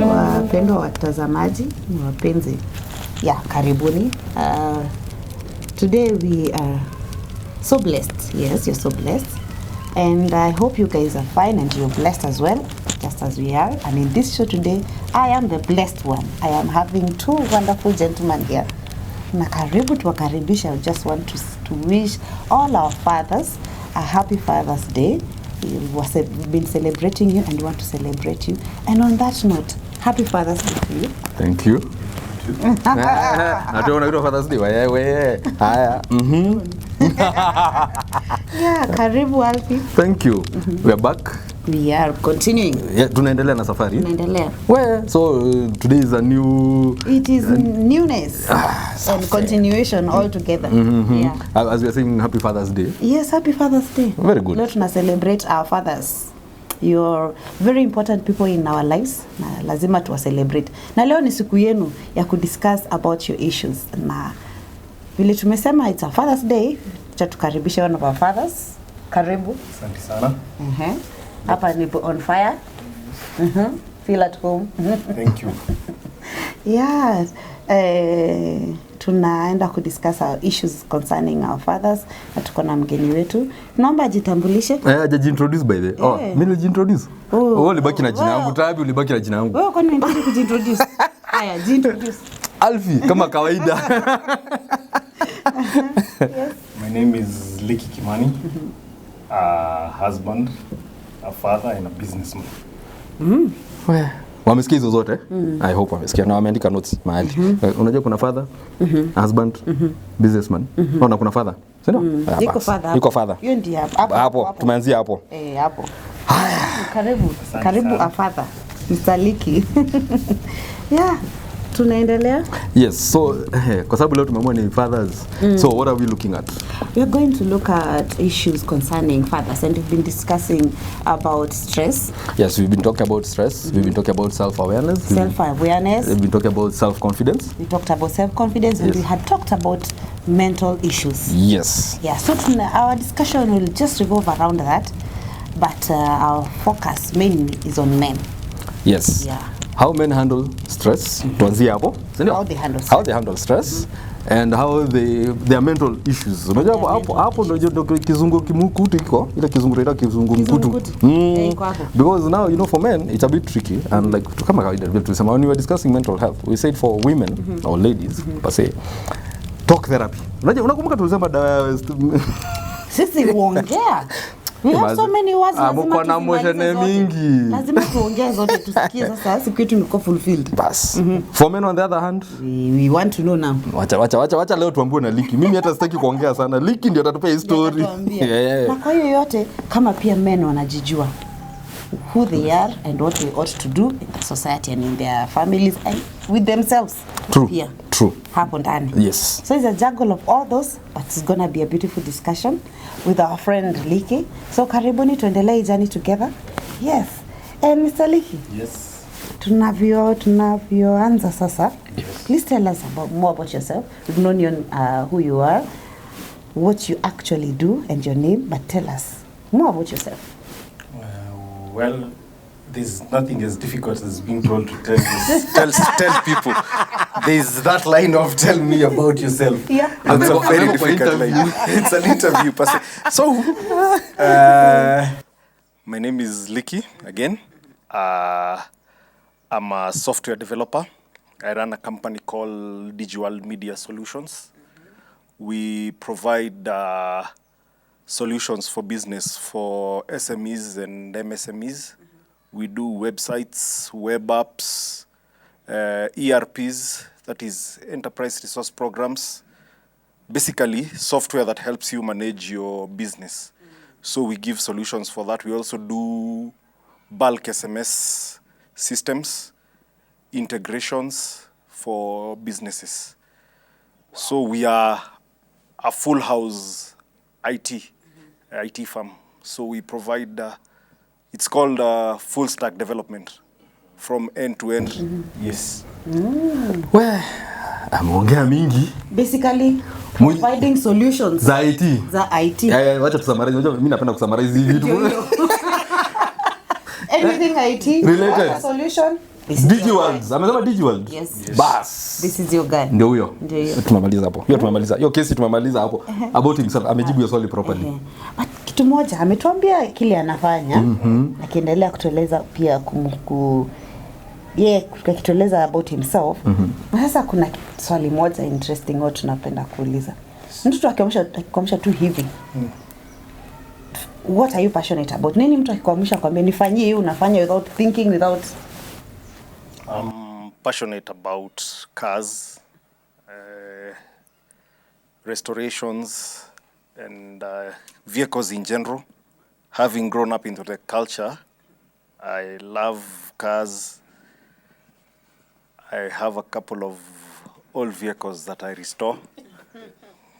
Wapendwa watazamaji, wapenzi. Yeah, karibuni. Today we are so blessed. Yes, you're so blessed. And I hope you guys are fine and you're blessed as well, just as we are. And in this show today, I am the blessed one. I am having two wonderful gentlemen here. Na karibu tuwakaribisha. I just want to wish all our fathers a happy Father's Day. We've been celebrating you and we want to celebrate you. And on that note, happy Father's Day to you. Thank you. I don't know Father's Day. Yeah, karibu Alfie. Thank you. We are back. We are continuing. Yeah, tunaendelea na safari. Tunaendelea. Well, so today is a new... It is newness and continuation all together. Yeah. As we are saying, happy Father's Day. Yes, happy Father's Day. Very good. Leo tuna celebrate our fathers. You're very important people in our lives. Na lazima tuwa celebrate. Na leo ni siku yenu ya kudiscuss about your issues. Na vile tumesema it's a Father's Day, tukaribisha one of our fathers. Karibu. Asante sana. Hapa nipo on fire. Feel at home. Thank you. Yes. Tunaenda kudiscuss our issues concerning our fathers. Na tuko na mgeni wetu. Naomba ajitambulishe. Introduce by the. Oh, mimi nilijiintroduce. Oh, ulibaki na jina yangu. Tabi ulibaki na jina yangu. Wewe kwani unataka kujiintroduce? Haya, jiintroduce. Alfie kama kawaida. Yes. My name is Liki Kimani. A husband, a father and a businessman. Wamesikia hizo zote? I hope wamesikia. Na wameandika notes mahali. Unajua kuna father, husband, businessman. Na kuna father. Sio? Yuko father. Hiyo ndio hapo. Tumeanzia hapo. Hapo. Karibu a father. Mr. Liki. Yeah. Tunaendelea? Yes, so kwa sababu leo tumeamua ni fathers. So what are we looking at? We are going to look at issues concerning fathers, and we've been discussing about stress. Yes, we've been talking about stress. We've been talking about self-awareness. Self-awareness. We've been talking about self-confidence. We talked about self-confidence, and we had talked about mental issues. Yes. Yeah, so our discussion will just revolve around that, but our focus mainly is on men. Yes. Yeah. How men handle stress. Tuanzie hapo. How they handle stress. And how their mental issues. Unajua hapo ndio kizungu kimukutu iko, ile kizungu ila kizungu mkutu. Because now you know for men it's a bit tricky, and like kama kawaida vile tulisema when we were discussing mental health, we said for women or ladies per se, talk therapy. Unajua unakumbuka tulisema sisi uongea. We have so many words. Lazima tuongee zote tusikie sasa siku yetu niko fulfilled. Bas. For men on the other hand, we want to know now. Wacha leo tuambie na Liki. Mimi hata sitaki kuongea sana. Liki ndio atatupea story. Na kwa hiyo yote kama pia men wanajijua who they are and what they ought to do in the society and in their families and with themselves. True. Hapo ndani. Yes. So it's a juggle of all those, but it's going to be a beautiful discussion with our friend Liki. So karibuni tuendelee journey together. Yes. And Mr. Liki. Yes. Tunavyoanza sasa. Yes. Please tell us more about yourself. We've known you, who you are, what you actually do and your name, but tell us more about yourself. Well, there's nothing as difficult as being told to tell people. There's that line of tell me about yourself. Yeah. It's a very difficult line. It's an interview. So, my name is Liki again. I'm a software developer. I run a company called Digital Media Solutions. We provide solutions for business for SMEs and MSMEs. We do websites, web apps, ERPs, that is enterprise resource programs. Basically, software that helps you manage your business. So we give solutions for that. We also do bulk SMS systems, integrations for businesses. So we are a full house IT firm. So we provide, it's called full stack development from end to end. Yes. Well, ameongea mingi. Basically providing solutions za IT. Wacha tusummarize. Mimi napenda kusummarize hivi vitu. Anything IT related solution DigiWorld. Amesema DigiWorld. Yes. Bas. This is your guy. Ndio huyo. Tumemaliza hapo. Hiyo tumemaliza. Hiyo kesi tumemaliza hapo. About himself. Amejibu hiyo swali properly. But kitu moja ametuambia kile anafanya. Akiendelea kutueleza pia kutueleza about himself. Sasa kuna swali moja interesting watu tunapenda kuuliza. Mtu akikwamisha tu hivi. What are you passionate about? Nini mtu akikwamisha kwambia nifanyie hii unafanya without thinking, without... I'm passionate about cars, restorations, and vehicles in general. Having grown up into the culture, I love cars. I have a couple of old vehicles that I restore.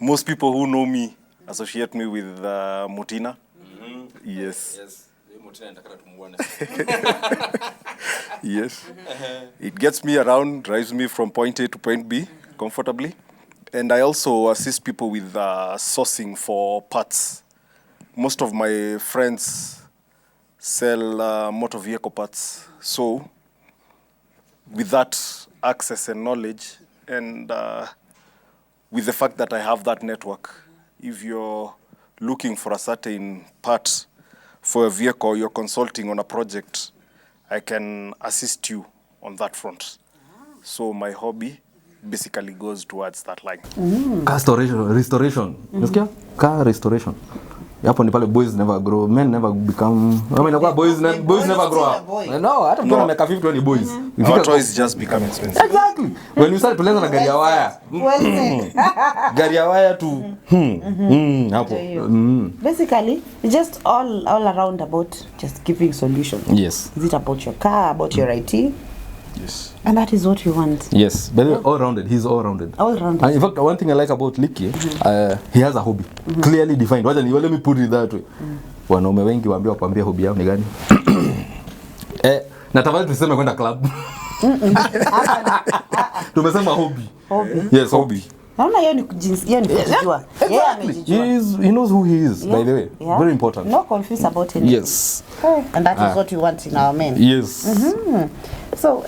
Most people who know me associate me with Mutina. Yes. Yes. It gets me around, drives me from point A to point B comfortably. And I also assist people with sourcing for parts. Most of my friends sell motor vehicle parts. So with that access and knowledge, and with the fact that I have that network, if you're looking for a certain part for a vehicle, you're consulting on a project, I can assist you on that front. So my hobby basically goes towards that line. Car restoration. Car restoration. Hapo ni pale boys never grow, men never become. I mean, boys never grow up. No, hata mtu ana miaka 50 ni boys. Our toys just become expensive. Exactly. When you start playing na gari ya waya. Gari ya waya tu. Hapo. Basically, it's just all around about just giving solutions. Yes. Is it about your car, about your IT? Yes. And that is what you want. Yes, but all-rounded. He's all-rounded. All-rounded. And in fact, one thing I like about Licky, he has a hobby. Clearly defined. Let me put it that way. Wanaume wengi waambia wakwambia hobby yao ni gani? Natamani tuseme kwenda club. Tumesema hobby. Hobby. Yes, hobby. Naona hiyo ni kujua. He knows who he is, by the way. Yeah. Very important. No confuse about anything. Yes. And that is what we want in our men. Yes. So,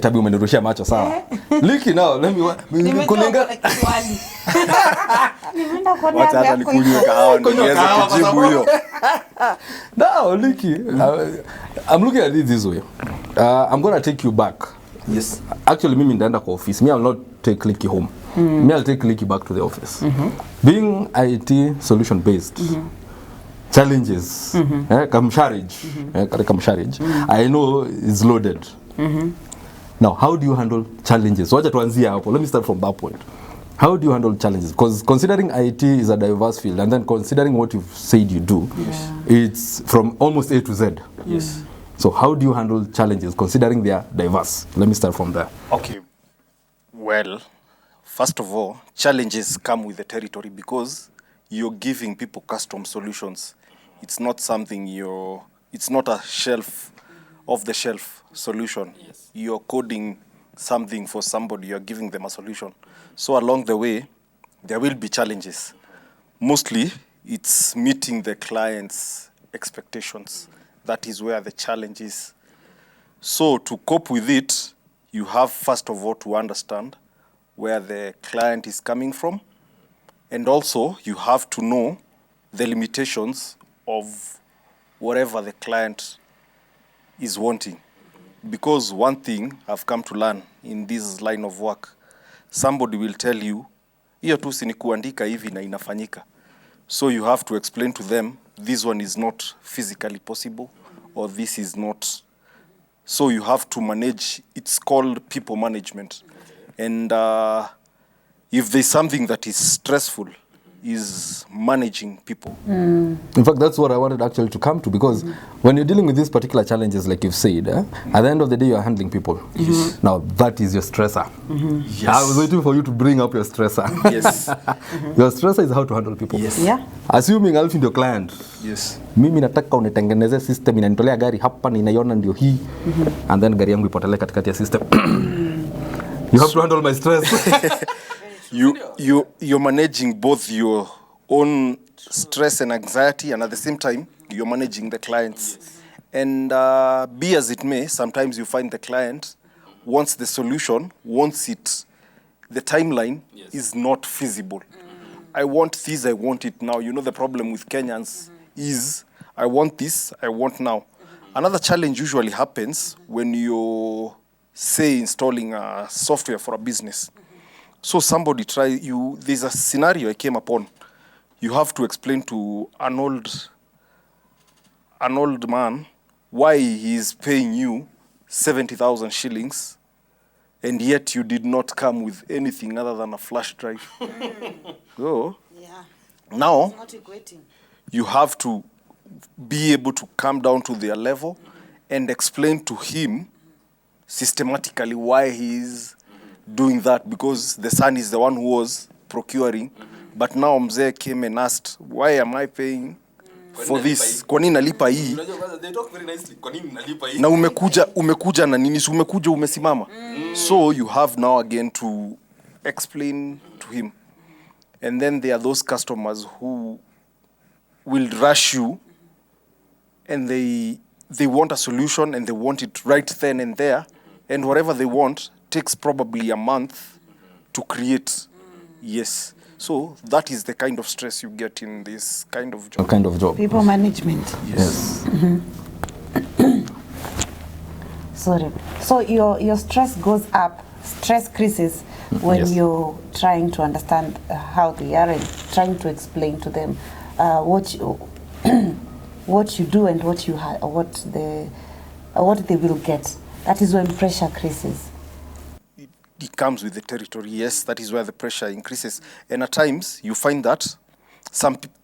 tabi umenirushia macho sawa. Licky now, let me kulenga. Nimeenda kwa Wacha hata nikunywe kahawa niweze kujibu hiyo. Now, Licky, I'm looking at it this way. I'm going to take you back. Yes. Actually, mimi ndaenda kwa office. Me, I'll not take Licky home. Me, I'll take Licky back to the office. Being IT solution based. Challenges, kamsharage, I know is loaded. Now, how do you handle challenges? Wacha tuanzie hapo. Let me start from that point. How do you handle challenges? Because considering IT is a diverse field, and then considering what you've said you do, it's from almost A to Z. Yes. So how do you handle challenges considering they are diverse? Let me start from there. Okay. Well, first of all, challenges come with the territory because you're giving people custom solutions. It's not something it's not a off-the-shelf solution. Yes. You're coding something for somebody, you're giving them a solution. So along the way, there will be challenges. Mostly, it's meeting the client's expectations. That is where the challenge is. So to cope with it, you have first of all to understand where the client is coming from. And also, you have to know the limitations of whatever the client is wanting. Because one thing I've come to learn in this line of work, somebody will tell you, hiyo tu si ni kuandika hivi na inafanyika. So you have to explain to them, this one is not physically possible, or this is not. So you have to manage, it's called people management. And if there's something that is stressful, is managing people. In fact, that's what I wanted actually to come to, because when you're dealing with these particular challenges, like you've said, at the end of the day, you're handling people. Yes. Now, that is your stressor. Yes. I was waiting for you to bring up your stressor. Yes. Your stressor is how to handle people. Yes. Yeah. Assuming I'll find your client. Yes. Mimi nataka unitengeneze system inanitolea gari hapa ninaiona ndio hii, and then gari yangu ipotele katikati ya system. You have to handle my stress. You're managing both your own stress and anxiety, and at the same time, you're managing the clients. Yes. And be as it may, sometimes you find the client wants the solution, wants it, the timeline is not feasible. I want this, I want it now. You know, the problem with Kenyans is, I want this, I want now. Another challenge usually happens when you're, say, installing a software for a business. So somebody there's a scenario I came upon. You have to explain to an old man why he is paying you 70,000 shillings, and yet you did not come with anything other than a flash drive. So, now, you have to be able to come down to their level and explain to him systematically why he is doing that, because the son is the one who was procuring. But now mzee came and asked, why am I paying for this? Kwa nini nalipa hii? They talk very nicely. Kwa nini nalipa hii? Na umekuja na nini? Umekuja umesimama. So you have now again to explain to him. And then there are those customers who will rush you, and they want a solution, and they want it right then and there. And whatever they want takes probably a month to create. Yes. So that is the kind of stress you get in this kind of job. A kind of job. People management. Yes. Sorry. So your stress goes up, stress creases when you're trying to understand how they are and trying to explain to them what you do and what they will get. That is when pressure creases. It comes with the territory. Yes, that is where the pressure increases. And at times you find that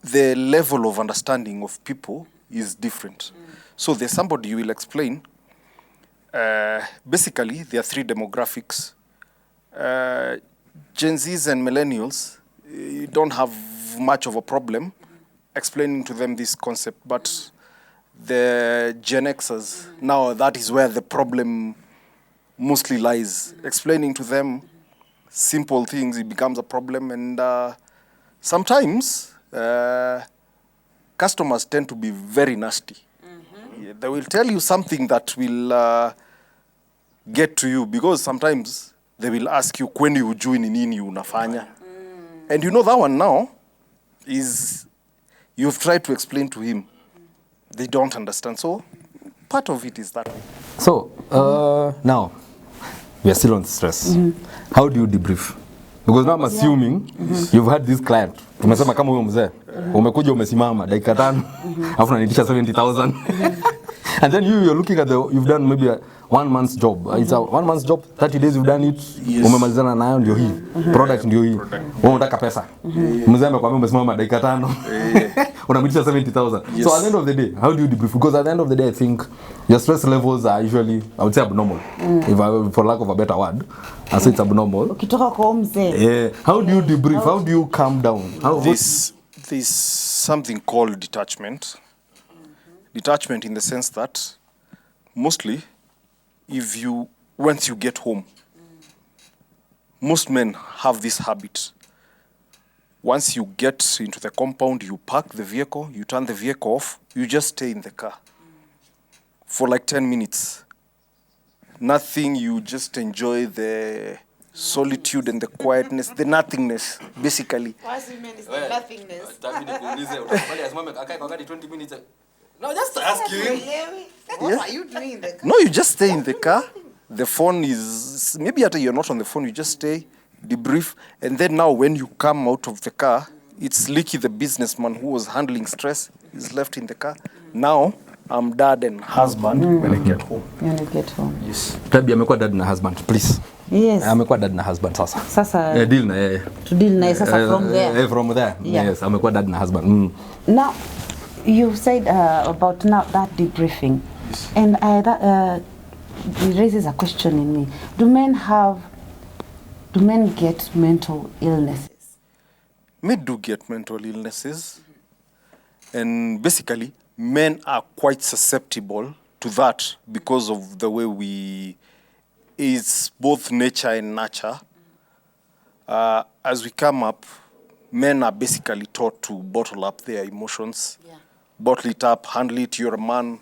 the level of understanding of people is different. So there's somebody you will explain. Basically, there are three demographics. Gen Zs and millennials don't have much of a problem explaining to them this concept, but the Gen Xers, now that is where the problem mostly lies. Explaining to them simple things, it becomes a problem, and sometimes customers tend to be very nasty. Yeah, they will tell you something that will get to you, because sometimes they will ask you, when you join in nini unafanya? And you know that one now is, you've tried to explain to him. They don't understand. So part of it is that way. So now, we are still on stress. How do you debrief? Because now I'm assuming you've had this client. Tumesema kama huyo mzee, umekuja umesimama dakika 5, alafu unanitisha 70,000. And then you're looking at you've done maybe a 1 month's job. It's a 1 month's job, 30 days you've done it. Umemalizana nayo ndio hii. Product ndio hii. Wewe unataka pesa. Mzee amekwambia umesimama dakika 5. Unamlipisha 70,000. So at the end of the day, how do you debrief? Because at the end of the day, I think your stress levels are usually, I would say, abnormal. For lack of a better word, I say it's abnormal. Ukitoka kwa mzee. Yeah. How do you debrief? How do you calm down? There's something called detachment. Detachment in the sense that mostly, once you get home, most men have this habit. Once you get into the compound, you park the vehicle, you turn the vehicle off, you just stay in the car for like 10 minutes. Nothing, you just enjoy the solitude and the quietness, the nothingness, basically. What you mean is the nothingness? No, just ask you. What are you doing in the car? No, you just stay in the car. The phone is, maybe after you're not on the phone, you just stay, debrief, and then now when you come out of the car, it's Licky, the businessman who was handling stress, is left in the car. Now, I'm dad and husband when I get home. When you get home. Yes. Tabi amekuwa dad na husband, please. Yes. Amekuwa dad na husband sasa. Sasa. Deal na yeye. To deal na sasa from there. From there. Yeah. Yes, amekuwa dad na husband. Now, you said about now that debriefing, yes. And it raises a question in me. Do men get mental illnesses? Men do get mental illnesses, and basically, men are quite susceptible to that because of the way it's both nature and nurture. As we come up, men are basically taught to bottle up their emotions. Bottle it up, handle it. You're a man,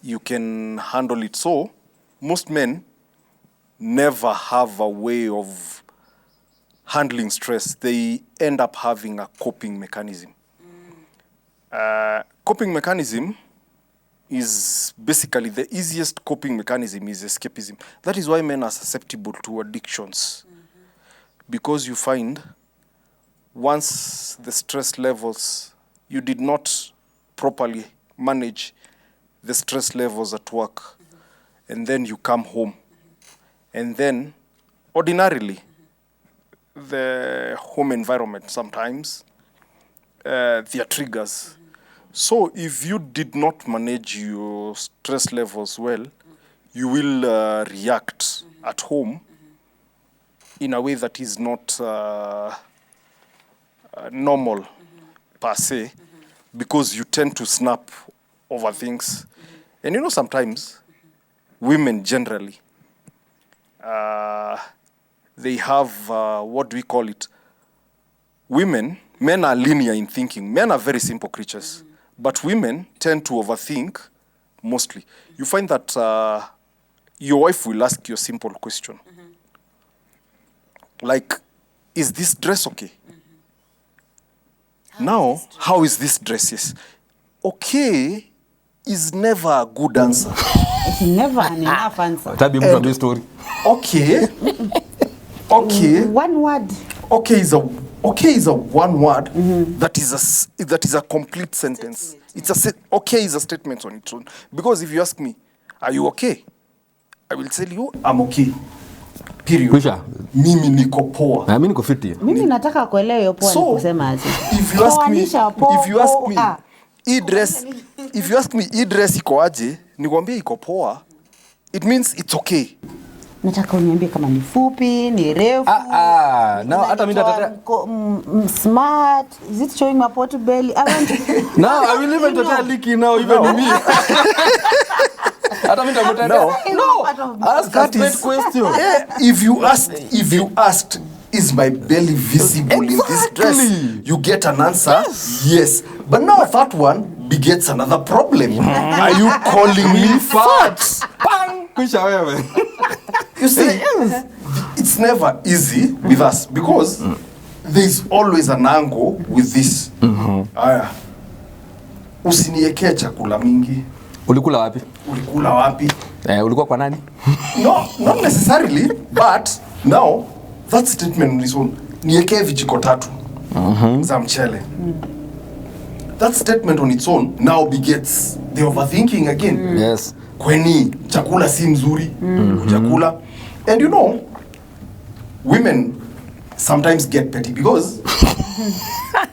you can handle it. So most men never have a way of handling stress. They end up having a coping mechanism. Coping mechanism is basically the easiest coping mechanism is escapism. That is why men are susceptible to addictions. Because you find once the stress levels, you did not properly manage the stress levels at work, and then you come home, and then ordinarily the home environment sometimes there are triggers. So if you did not manage your stress levels well, you will react at home in a way that is not normal per se, because you tend to snap over things. And you know, sometimes women generally, they have, what do we call it? Men are linear in thinking. Men are very simple creatures. But women tend to overthink mostly. You find that your wife will ask you a simple question. Like, is this dress okay? Now, how is this dress? Yes. Okay is never a good answer. It's never an enough answer. And, story. Okay. Okay. One word. Okay is a one word that is a complete sentence. It's okay is a statement on its own. Because if you ask me, are you okay? I will tell you, I'm okay. Period. Kusha. Mimi niko poa. Mimi niko fiti. Mimi nataka kuelewa hiyo poa ni kusema aje. If you ask me, hii dress iko aje, nikwambie iko poa, it means it's okay. Nataka uniambie kama ni fupi, ni refu. Now hata mimi nataka smart. Is it showing my pot belly? Now I will even tell Liki now even me. Hata mimi nataka no. Ask that question. If you asked, is my belly visible in this dress? You get an answer, yes. But now that one begets another problem. Are you calling me fat? Bang! Kusha wewe. You see, it's never easy with us because there's always an angle with this. Usiniekee chakula mingi. Ulikula wapi? Ulikula wapi? Ulikuwa kwa nani? No, not necessarily, but now that statement on its own, niekee vijiko 3 za mchele. That statement on its own now begets the overthinking again. Yes. Kweni chakula si mzuri, chakula. And you know, women sometimes get petty because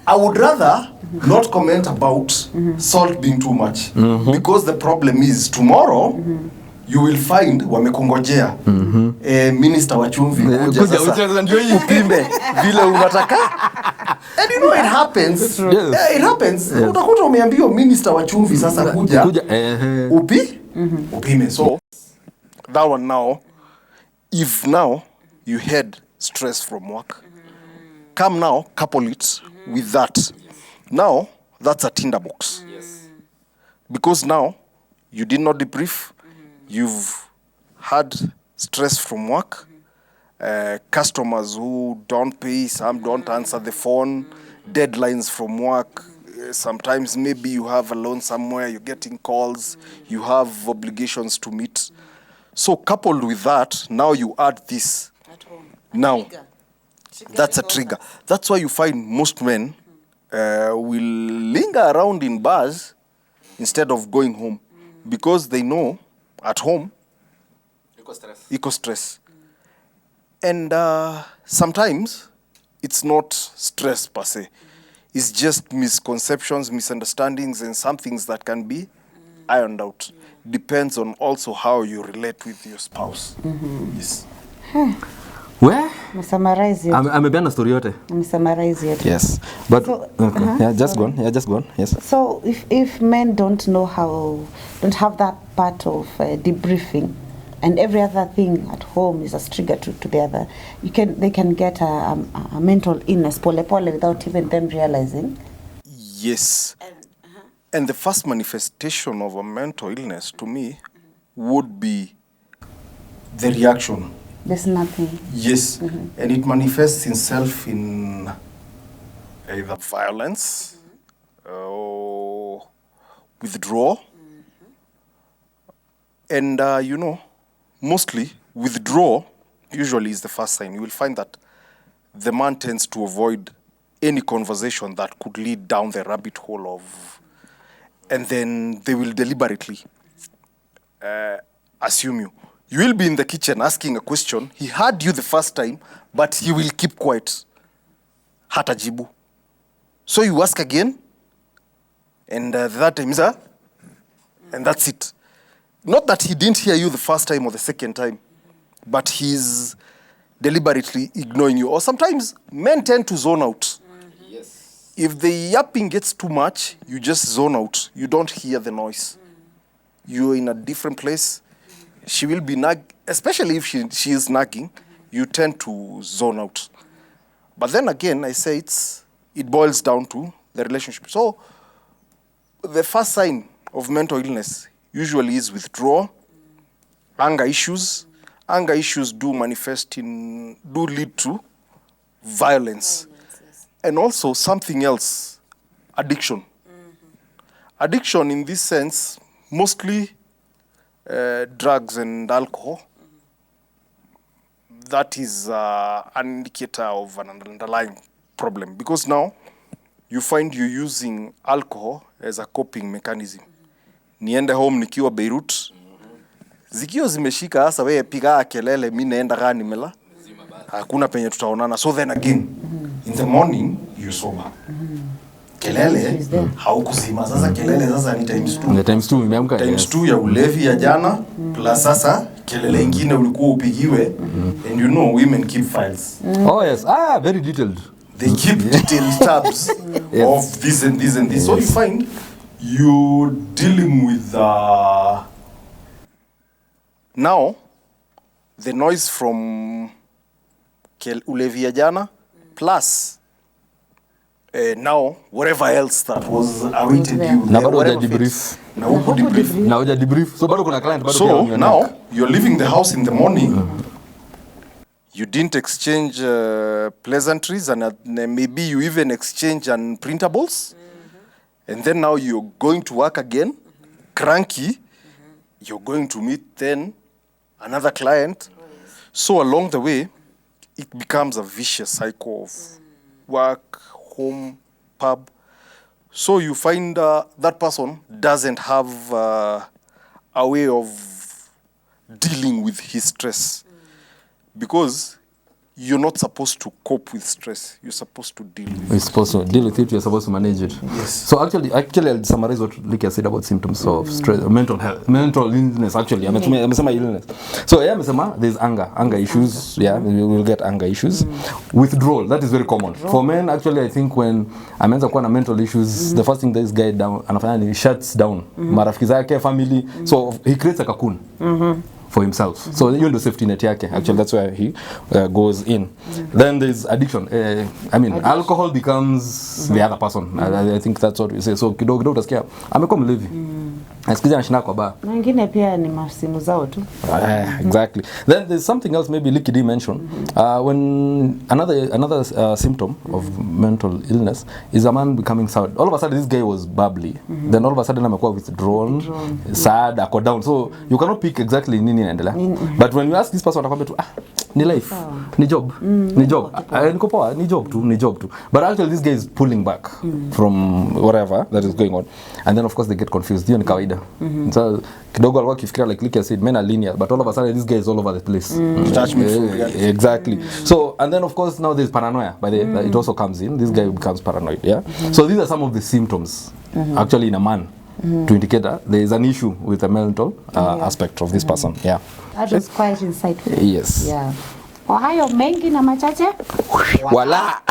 I would rather not comment about salt being too much, because the problem is tomorrow you will find wamekongojea minister wa chumvi kuja sasa ndio hii upimbe vile unataka. And you know it happens. It happens. Utakuta umeambiwa minister wa chumvi sasa kuja upime. So that one now, if now you had stress from work, come now couple it with that. Now that's a tinderbox. Because now you did not debrief. You've had stress from work, customers who don't pay, some don't answer the phone, deadlines from work. Sometimes maybe you have a loan somewhere, you're getting calls, you have obligations to meet. So coupled with that, now you add this. At home. Now, that's a trigger. That's why you find most men will linger around in bars instead of going home, because they know at home, eco stress. And sometimes it's not stress per se. It's just misconceptions, misunderstandings, and some things that can be ironed out. Depends on also how you relate with your spouse. Yes. Where? Summarize it. Amebeana story yote. Summarize it. Yes. But so, yeah, just go on. Yeah, just go on. Yes. So if men don't know how, don't have that part of debriefing, and every other thing at home is a trigger to the other, they can get a mental illness pole without even them realizing. Yes. And the first manifestation of a mental illness to me would be the reaction. There's nothing. Yes. And it manifests itself in either violence or withdrawal. And, mostly withdrawal usually is the first sign. You will find that the man tends to avoid any conversation that could lead down the rabbit hole of, and then they will deliberately assume you. You will be in the kitchen asking a question. He heard you the first time, but he will keep quiet. Hatajibu. So you ask again, and that time is and that's it. Not that he didn't hear you the first time or the second time, but he's deliberately ignoring you. Or sometimes men tend to zone out. Yes. If the yapping gets too much, you just zone out. You don't hear the noise. You're in a different place. She will be especially if she is nagging, you tend to zone out. But then again, I say it boils down to the relationship. So the first sign of mental illness usually is withdrawal, anger issues. Anger issues do lead to violence. Yes. And also something else, addiction. Addiction in this sense, mostly drugs and alcohol. That is an indicator of an underlying problem. Because now, you find you using alcohol as a coping mechanism. Niende home nikiwa Beirut. Zikio zimeshika hasa wewe piga kelele mimi naenda gani mela. Hakuna penye tutaonana. So then again, in the morning you sober. Kelele haukuzima. Sasa kelele sasa ni times 2. The times 2 imeamka. Times 2 ya ulevi ya jana plus sasa kelele ingine ulikuwa upigiwe and you know women keep files. Oh yes. Very detailed. They keep detailed tabs of this and this and this. Yes. So you find you dealing with now the noise from ulevi ya jana plus now whatever else that was awaited you. Na bado uja debrief. Na uja debrief. So bado kuna client bado so now you're leaving the house in the morning. You didn't exchange pleasantries and maybe you even exchange unprintables. And then now you're going to work again, cranky. You're going to meet then another client. So along the way, it becomes a vicious cycle of work, home, pub. So you find that person doesn't have a way of dealing with his stress. Because you're not supposed to cope with stress. You're supposed to deal with it. You're supposed to deal with it. You're supposed to manage it. Yes. So actually, I'll summarize what Likia said about symptoms of stress, mental health, mental illness. Actually, I'm illness. So there's anger issues. Yeah, we will get anger issues. Withdrawal. That is very common for men. Actually, I think when a man's got mental issues, the first thing this guy down and he shuts down. Marafiki zake, family. So he creates a cocoon. For himself. So you know safety net yake. Actually, that's where he goes in. Then there's addiction. Alcohol becomes the other person. I think that's what we say. So kidogo utasikia amekuwa mlevi. Asikiza anashina kwa bar. Na wengine pia ni masimu zao tu. Exactly. Then there's something else maybe Licky D mentioned. When another symptom of mental illness is a man becoming sad. All of a sudden this guy was bubbly. Then all of a sudden amekuwa withdrawn, sad, ako down. So you cannot pick exactly nini inaendelea. But when you ask this person atakwambia tu ni life, ni job, ni job. Niko poa, ni job tu. But actually this guy is pulling back from whatever that is going on. And then of course they get confused. Hiyo ni kawaida. So kidogo alikuwa kifikiria like Likia said, men are linear, but all of a sudden this guy is all over the place. Exactly. So and then of course now there's paranoia. By the it also comes in. This guy becomes paranoid. Yeah. So these are some of the symptoms actually in a man. To indicate that there is an issue with the mental aspect of this person. Yeah. That was quite insightful. Yes. Yeah. Kwa hayo mengi na machache wala